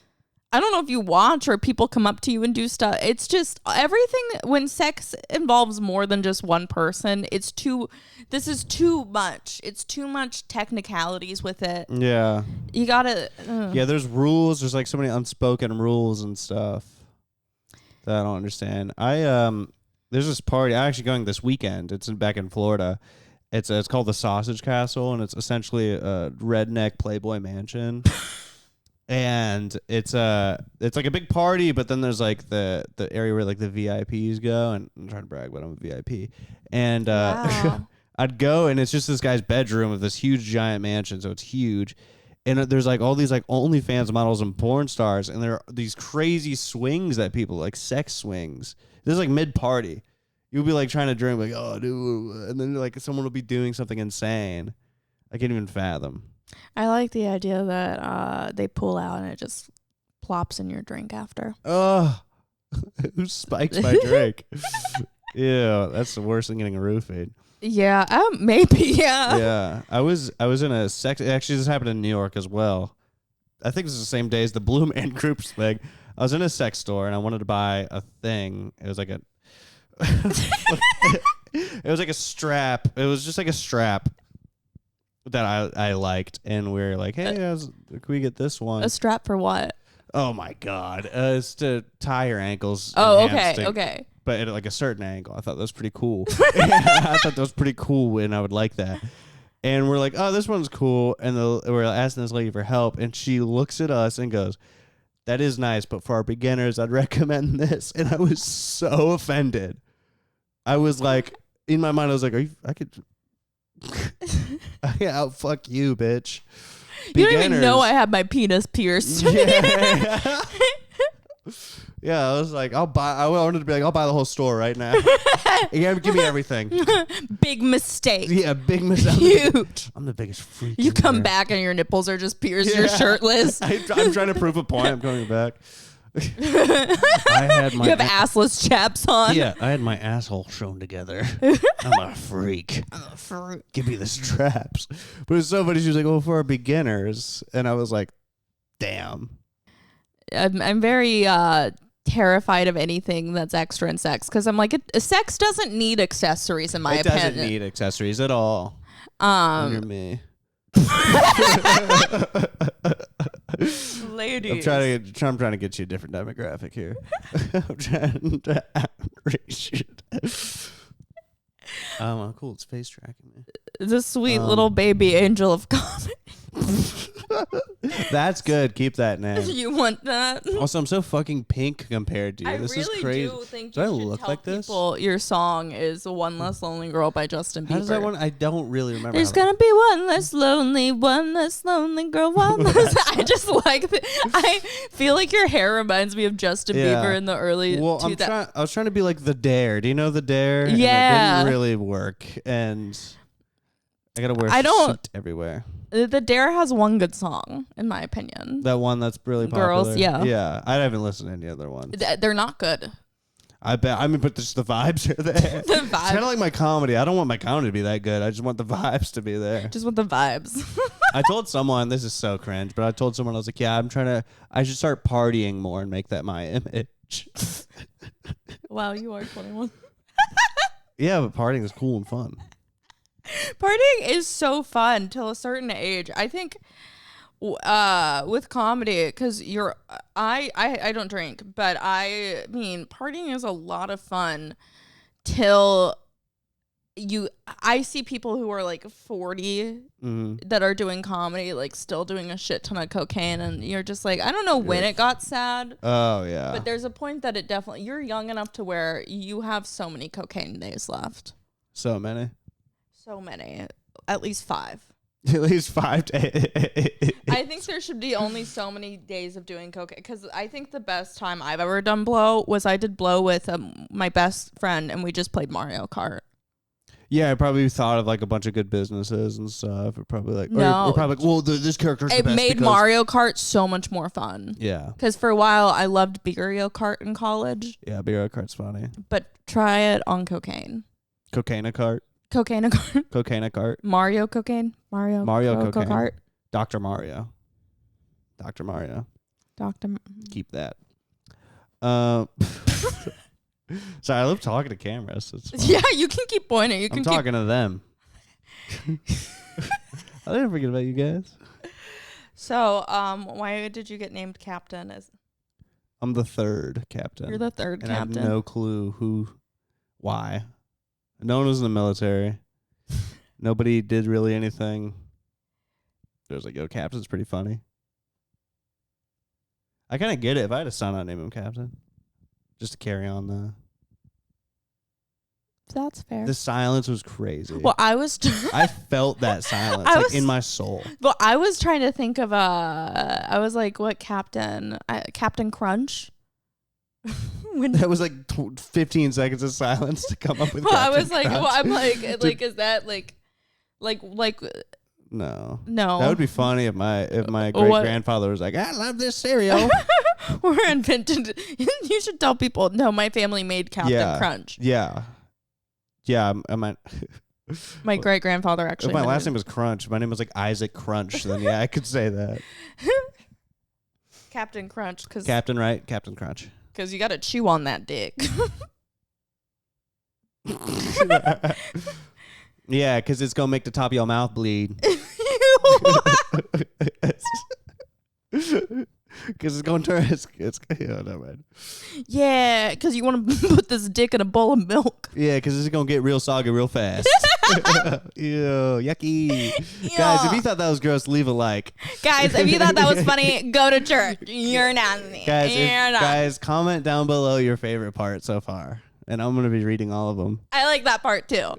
I don't know if you watch or people come up to you and do stuff. It's just everything when sex involves more than just one person. This is too much. It's too much technicalities with it. Yeah. You gotta. Yeah, there's rules. There's like so many unspoken rules and stuff that I don't understand. There's this party. I'm actually going this weekend. It's back in Florida. It's called the Sausage Castle, and it's essentially a redneck Playboy mansion. And it's like a big party, but then there's like the area where like the VIPs go, and I'm trying to brag, but I'm a VIP. And Wow. I'd go, and it's just this guy's bedroom of this huge giant mansion, so it's huge. And there's like all these like OnlyFans models and porn stars, and there are these crazy swings that people like, sex swings. This is like mid party. You'll be like trying to drink, like, oh dude, and then like someone will be doing something insane. I can't even fathom. I like the idea that they pull out and it just plops in your drink after. Oh, who spikes my drink? Yeah, that's the worst than getting a roofied. Yeah, maybe. Yeah. Yeah, I was in a sex. Actually, this happened in New York as well. I think it was the same day as the Blue Man Group's thing. I was in a sex store and I wanted to buy a thing. It was like a. It was like a strap. It was just like a strap that I liked, and we were like, hey, can we get this one? A strap for what? Oh my god, it's to tie your ankles. Oh, okay. But at like a certain angle. I thought that was pretty cool. I thought that was pretty cool, and I would like that. And we're like, oh, this one's cool. And we're asking this lady for help, and she looks at us and goes, that is nice, but for our beginners, I'd recommend this. And I was so offended. I was like, in my mind, I was like, I could outfuck you, bitch. You don't even know I have my penis pierced. Yeah. Yeah, I was like, I wanted to be like, I'll buy the whole store right now. Yeah, give me everything. Big mistake. Yeah, big mistake. Huge. I'm the biggest freak. You come there. back and your nipples are just pierced. You're shirtless. I'm trying to prove a point. I'm coming back. I had my you have assless chaps on. Yeah, I had my asshole shown together. I'm a freak. Give me the straps. But it was so funny. She was like, "Oh, for our beginners," and I was like, "Damn." I'm very terrified of anything that's extra in sex because I'm like, sex doesn't need accessories in my opinion. It doesn't need accessories at all. You're me. Ladies. I'm trying to get you a different demographic here. I'm trying to outreach it. Cool. It's face tracking me. The sweet little baby angel of comedy. That's good. Keep that name. You want that? Also, I'm so fucking pink compared to you. I This really is crazy. do think Do you I should look tell like this? people your song is "One Less Lonely Girl" by Justin Bieber. How does that one? I don't really remember. There's gonna be one less lonely girl, one less. I just like. I feel like your hair reminds me of Justin Bieber in the early. Well, I was trying to be like the Dare. Do you know the Dare? Yeah. And it didn't really work, and I gotta wear suit everywhere. The Dare has one good song, in my opinion. That one that's really popular. Girls, yeah. Yeah, I haven't listened to any other ones. They're not good. I bet. I mean, but just the vibes are there. The It's vibes. kind of like my comedy. I don't want my comedy to be that good. I just want the vibes to be there. Just with the vibes. I told someone, this is so cringe, but I told someone, I was like, yeah, I should start partying more and make that my image. Wow, you are 21. Yeah, but partying is cool and fun. Partying is so fun till a certain age. I think with comedy, because I don't drink, but I mean partying is a lot of fun till I see people who are like 40 that are doing comedy, like still doing a shit ton of cocaine, and you're just like, I don't know when it got sad. Oh yeah. But there's a point that you're young enough to where you have so many cocaine days left. So many. So many. At least 5. At least 5 days. I think there should be only so many days of doing cocaine, because I think the best time I've ever done blow was I did blow with my best friend, and we just played Mario Kart. Yeah, I probably thought of like a bunch of good businesses and stuff. Or probably like, No. or probably like, well, this character's the It best made because... Mario Kart so much more fun. Yeah. Because for a while I loved Mario Kart in college, Yeah, Mario Kart's funny. but try it on cocaine. Cocaine cart. Cocaine kart. Cocaine cart. Mario cocaine. Mario cocaine. Kart. Dr. Mario. Dr. Mario. Keep that. Sorry, I love talking to cameras. Yeah, you can keep pointing. You can I'm talking to them. I didn't forget about you guys. So, why did you get named captain? I'm the third captain. You're the third and captain. I have no clue why. No one was in the military. Nobody did really anything. It was like, yo, captain's pretty funny. I kind of get it. If I had a son, I'd name him captain. Just to carry on the... That's fair. The silence was crazy. Well, I felt that silence in my soul. Well, I was trying to think of I was like, what captain? Captain Crunch? That was like 15 seconds of silence to come up with. Well, I Captain was like, Crunch. well, I'm like, is that like? No. No. That would be funny if my great grandfather was like, I love this cereal. We're invented. You should tell people. No, my family made Captain Crunch. Yeah. Yeah. I might. My great grandfather actually. If my last name was Crunch, my name was like Isaac Crunch. Then yeah, I could say that. Captain Crunch, because Captain Wright, Captain Crunch. Because you got to chew on that dick. Yeah, because it's gonna make the top of your mouth bleed. Because it's gonna turn. It's yeah, never mind. Yeah, because you want to put this dick in a bowl of milk. Yeah, because it's gonna get real soggy real fast. Ew, yucky. Yeah. Guys, if you thought that was gross, leave a like. Guys, if you thought that was funny, go to church. You're nasty. Guys, comment down below your favorite part so far, and I'm gonna be reading all of them. I like that part too.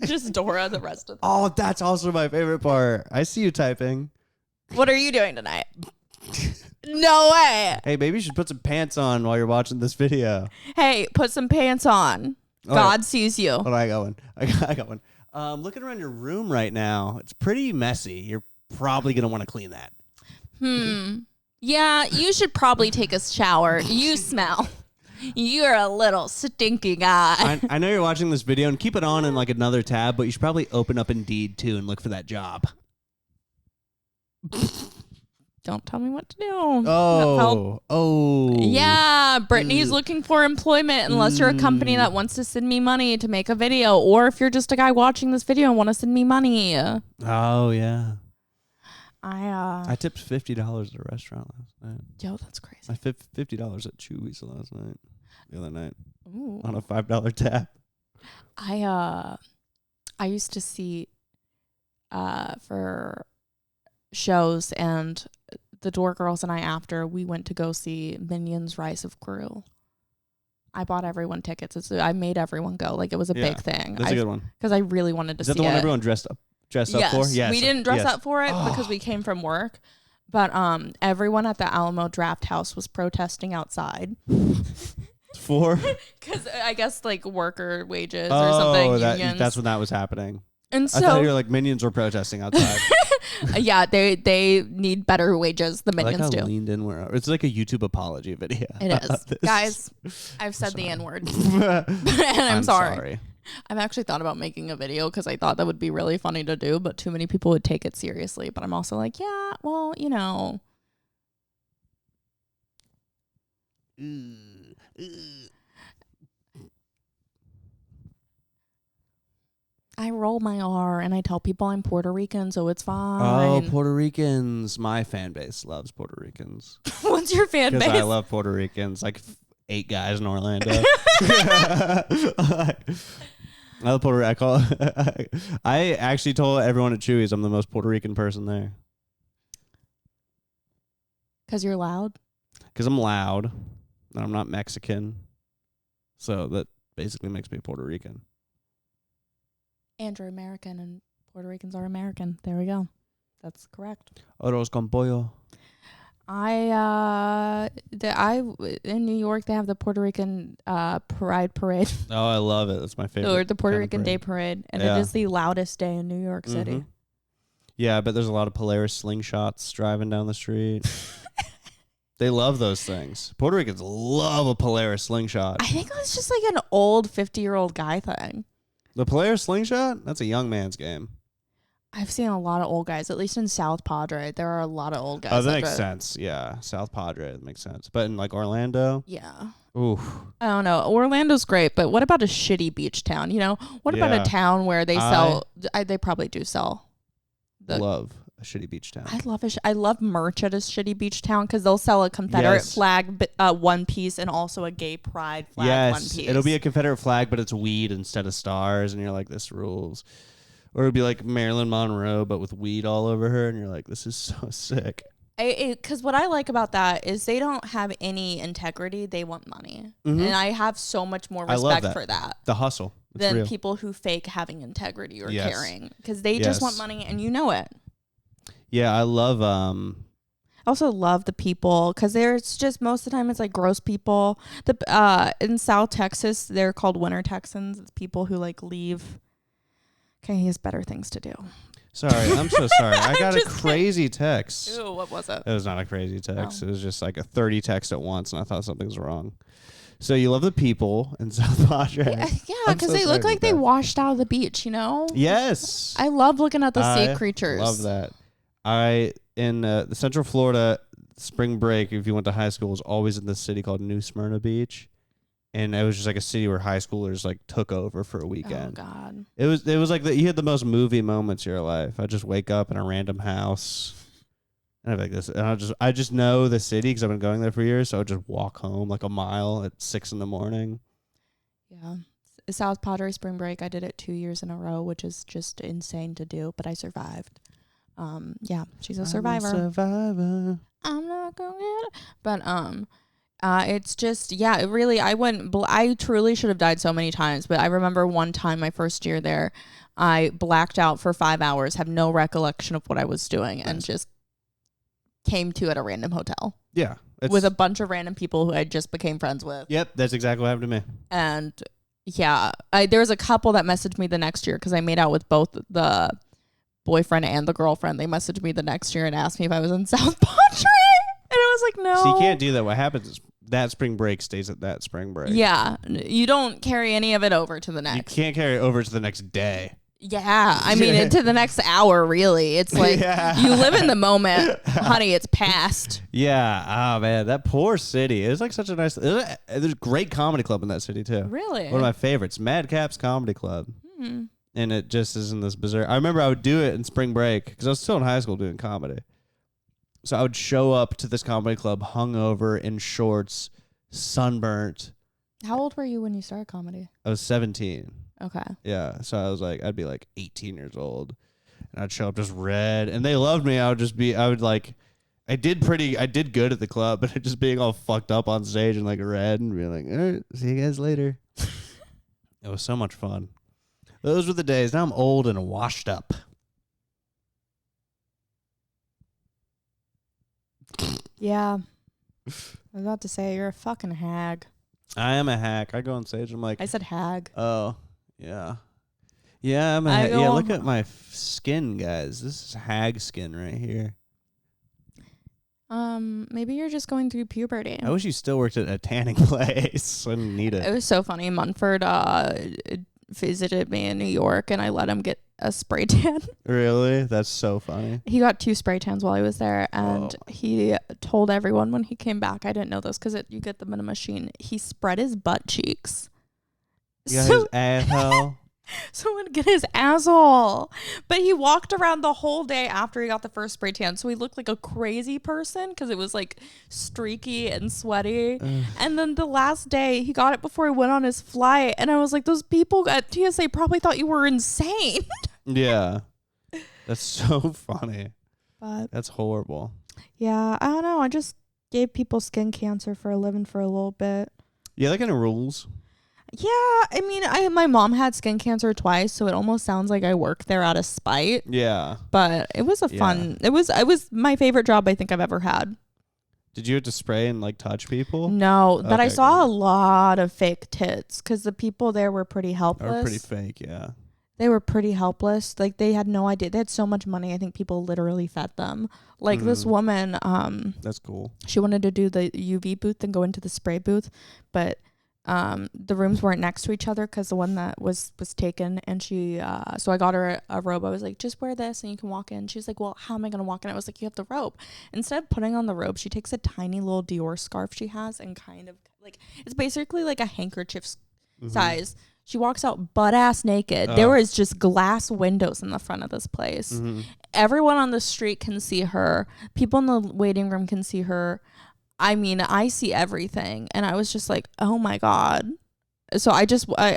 Just Dora, the rest of them. Oh, that's also my favorite part. I see you typing. What are you doing tonight? No way. Hey, maybe you should put some pants on while you're watching this video. Hey, put some pants on. God sees you. Hold on, I got one. I got one. Looking around your room right now, it's pretty messy. You're probably going to want to clean that. Yeah, you should probably take a shower. You smell. You're a little stinky guy. I know you're watching this video, and keep it on in like another tab, but you should probably open up Indeed too and look for that job. Don't tell me what to do. Oh. Yeah, Brittany's looking for employment unless you're a company that wants to send me money to make a video, or if you're just a guy watching this video and want to send me money. Oh yeah. I tipped $50 at a restaurant last night. Yo, that's crazy. I $50 at Chewy's last night. The other night. Ooh. On a $5 tab. I used to see for shows, and the Door Girls and I, after we went to go see Minions Rise of Gru. I bought everyone tickets. I made everyone go. Like, it was a big thing. That's a good one. Because I really wanted to see it. Is that the one everyone dressed up for? Yes. We didn't dress up for it because we came from work. But everyone at the Alamo Draft House was protesting outside. For? Because I guess like worker wages or something. Unions. That's when that was happening. And so I thought you were like Minions were protesting outside. Yeah, they need better wages than Minions I like how do. leaned in where it's like a YouTube apology video. It is. Guys, I've said the N-word. And I'm sorry. I've actually thought about making a video because I thought that would be really funny to do, but too many people would take it seriously. But I'm also like, yeah, well, you know. I roll my R and I tell people I'm Puerto Rican, so it's fine. Oh, Puerto Ricans. My fan base loves Puerto Ricans. What's your fan base? Because I love Puerto Ricans. Like 8 guys in Orlando. I love Puerto Rican. I actually told everyone at Chewy's I'm the most Puerto Rican person there. Because you're loud? Because I'm loud and I'm not Mexican. So that basically makes me Puerto Rican. And you're American, and Puerto Ricans are American. There we go. That's correct. Arroz con pollo. In New York, they have the Puerto Rican Pride Parade. Oh, I love it. That's my favorite. Or the Puerto kind of Rican parade. Day Parade. And it is the loudest day in New York City. Mm-hmm. Yeah, I bet there's a lot of Polaris slingshots driving down the street. They love those things. Puerto Ricans love a Polaris slingshot. I think it's just like an old 50-year-old guy thing. The Polaris slingshot? That's a young man's game. I've seen a lot of old guys, at least in South Padre. There are a lot of old guys. Oh, that makes sense. Yeah, South Padre, that makes sense. But in like Orlando? Yeah. Ooh. I don't know. Orlando's great, but what about a shitty beach town? You know, what about a town where they sell? They probably do sell. Love a shitty beach town. I love merch at a shitty beach town because they'll sell a Confederate flag one piece and also a gay pride flag one piece. It'll be a Confederate flag, but it's weed instead of stars, and you're like, this rules. Or it'd be like Marilyn Monroe, but with weed all over her, and you're like, this is so sick. Because what I like about that is they don't have any integrity. They want money. Mm-hmm. And I have so much more respect for that. The hustle. Than real. People who fake having integrity or caring. Because they just want money, and you know it. Yeah, I love... I also love the people because there's just most of the time it's like gross people. In South Texas, they're called winter Texans. It's people who like leave. Okay, he has better things to do. Sorry, I'm so sorry. I got a crazy text. Ew, what was it? It was not a crazy text. Oh. It was just like a 30 text at once, and I thought something was wrong. So you love the people in South Padre. Yeah, because they look like they washed out of the beach, you know? Yes. I love looking at the sea creatures. Love that. In the Central Florida spring break, if you went to high school, was always in this city called New Smyrna Beach. And it was just like a city where high schoolers like took over for a weekend. Oh God! It was like you had the most movie moments of your life. I just wake up in a random house, and I'm like this, and I just know the city because I've been going there for years. So I would just walk home like a mile at 6 a.m. Yeah, South Padre spring break. I did it 2 years in a row, which is just insane to do, but I survived. Yeah, she's a survivor. I'm a survivor. I'm not gonna get it, but it's just, yeah, it really, I truly should have died so many times, but I remember one time my first year there, I blacked out for 5 hours, have no recollection of what I was doing, and just came to at a random hotel. Yeah. With a bunch of random people who I just became friends with. Yep, that's exactly what happened to me. And yeah, there was a couple that messaged me the next year because I made out with both the boyfriend and the girlfriend. They messaged me the next year and asked me if I was in South Padre. And I was like, no. So you can't do that. What happens is that spring break stays at that spring break. Yeah. You don't carry any of it over to the next. You can't carry it over to the next day. Yeah, I mean, into the next hour, really. It's like you live in the moment, honey. It's past. Yeah. Oh man, that poor city. It's like such a nice. There's a great comedy club in that city too. Really? One of my favorites, Madcap's Comedy Club. And it just isn't this bizarre. I remember I would do it in spring break because I was still in high school doing comedy. So I would show up to this comedy club hungover in shorts, sunburnt. How old were you when you started comedy? I was 17. Okay. Yeah. So I was like, I'd be like 18 years old. And I'd show up just red. And they loved me. I did good at the club, but just being all fucked up on stage and like red and being like, all right, see you guys later. It was so much fun. Those were the days. Now I'm old and washed up. Yeah. I was about to say, you're a fucking hag. I am a hack. I go on stage. I'm like, I said hag. oh, yeah. Yeah, I'm a hag. Yeah, look at my skin, guys. This is hag skin right here. Maybe you're just going through puberty. I wish you still worked at a tanning place. I didn't need it. It was so funny. Munford visited me in New York, and I let him get a spray tan. Really? That's so funny. He got 2 spray tans while he was there, and he told everyone when he came back. I didn't know this because you get them in a machine. He spread his butt cheeks. You got his asshole. Someone get his asshole. But he walked around the whole day after he got the first spray tan. So he looked like a crazy person because it was like streaky and sweaty. And then the last day, he got it before he went on his flight. And I was like, those people at TSA probably thought you were insane. Yeah. That's so funny. But that's horrible. Yeah, I don't know. I just gave people skin cancer for a living for a little bit. Yeah, that kind of rules. Yeah, I mean, my mom had skin cancer twice, so it almost sounds like I worked there out of spite. Yeah. But it was it was my favorite job I think I've ever had. Did you have to spray and like touch people? No, but I saw good. a lot of fake tits because the people there were pretty helpless. Or pretty fake, yeah. They were pretty helpless. Like they had no idea. They had so much money. I think people literally fed them. Like this woman, that's cool. She wanted to do the UV booth and go into the spray booth, but the rooms weren't next to each other because the one that was taken, and she so I got her a robe. I was like, just wear this and you can walk in. She's like, well, how am I gonna walk in? I was like, you have the robe. Instead of putting on the robe, she takes a tiny little Dior scarf she has and kind of like, it's basically like a handkerchief size. She walks out butt ass naked. There was just glass windows in the front of this place. Everyone on the street can see her. People in the waiting room can see her. I mean, I see everything. And I was just like, oh my God. So I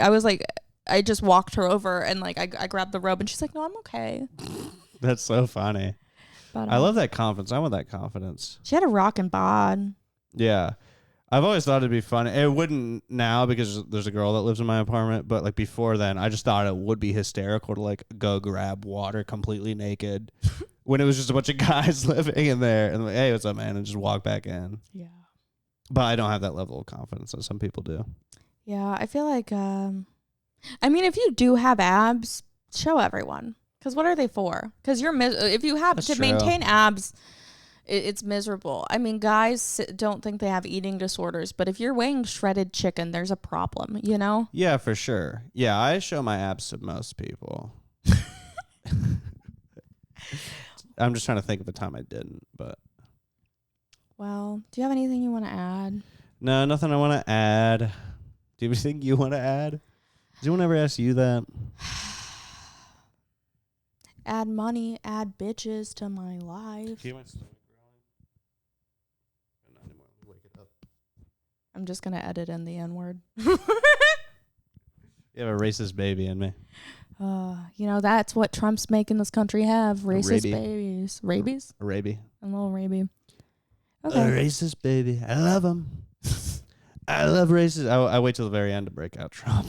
was like, I just walked her over and like, I grabbed the robe and she's like, no, I'm okay. That's so funny. But, I love that confidence. I want that confidence. She had a rockin' bod. Yeah. I've always thought it'd be funny. It wouldn't now because there's a girl that lives in my apartment. But like before then, I just thought it would be hysterical to like go grab water completely naked when it was just a bunch of guys living in there and like, hey, what's up, man? And just walk back in. Yeah. But I don't have that level of confidence that some people do. Yeah, I feel like, I mean, if you do have abs, show everyone. Because what are they for? Because if you have to maintain abs, it's miserable. I mean, guys don't think they have eating disorders, but if you're weighing shredded chicken, there's a problem, you know? Yeah, for sure. Yeah, I show my abs to most people. I'm just trying to think of a time I didn't, but. Well, do you have anything you want to add? No, nothing I want to add. Do you have anything you want to add? Does anyone ever ask you that? Add money, add bitches to my life. I'm just going to edit in the N-word. You have a racist baby in me. You know, that's what Trump's making this country have. Racist babies. Rabies? A rabie. A little rabie. Okay. A racist baby. I love him. I love racists. I wait till the very end to break out Trump.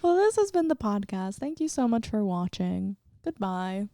Well, this has been the podcast. Thank you so much for watching. Goodbye.